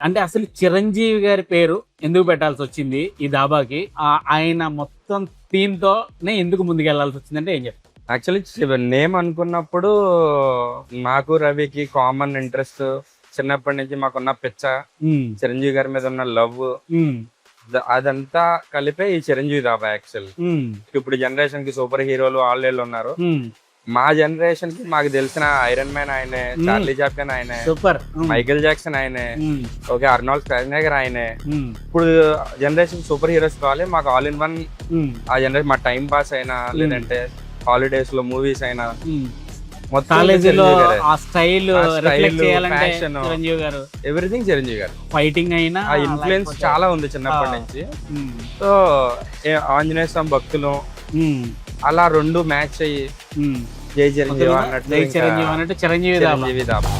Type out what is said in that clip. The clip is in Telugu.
అంటే అసలు చిరంజీవి గారి పేరు ఎందుకు పెట్టాల్సి వచ్చింది ఈ దాబాకి? ఆయన మొత్తం థీమ్ తోనే ఎందుకు ముందుకెళ్లాల్సి వచ్చిందంటే ఏం చెప్తారు? యాక్చువల్లీ నేమ్ అనుకున్నప్పుడు నాకు రవికి కామన్ ఇంట్రెస్ట్, చిన్నప్పటి నుంచి మాకున్న పిచ్చ, చిరంజీవి గారి మీద ఉన్న లవ్, అదంతా కలిపే ఈ చిరంజీవి దాబా. యాక్చువల్ ఇప్పుడు జనరేషన్ కి సూపర్ హీరోలు వాళ్ళు ఉన్నారు. మా జనరేషన్ కి మాకు తెలిసిన ఐరన్ మ్యాన్ ఆయనే, చార్లీ చాప్లిన్ ఆయనే, సూపర్ మైకేల్ జాక్సన్ ఆయనే, ఓకే అర్నాల్డ్ స్వార్జ్నెగర్ ఆయనే. ఇప్పుడు జనరేషన్ సూపర్ హీరోస్ కావాలి, మాకు ఆల్ ఇన్ వన్. ఆ జనరేషన్ మా టైం పాస్ అయినా, లేదంటే హాలిడేస్ లో మూవీస్ అయినా, మొత్తం ఎవ్రీథింగ్ చిరంజీవి గారు. ఫైటింగ్ అయినా ఆ ఇన్ఫ్లుయెన్స్ చాలా ఉంది చిన్నప్పటి నుంచి. సో ఆంజనేయ స్వామి భక్తులు అలా రెండు మ్యాచ్ అయ్యి జై చిరంజీవి అన్నట్టు చిరంజీవి దాబా.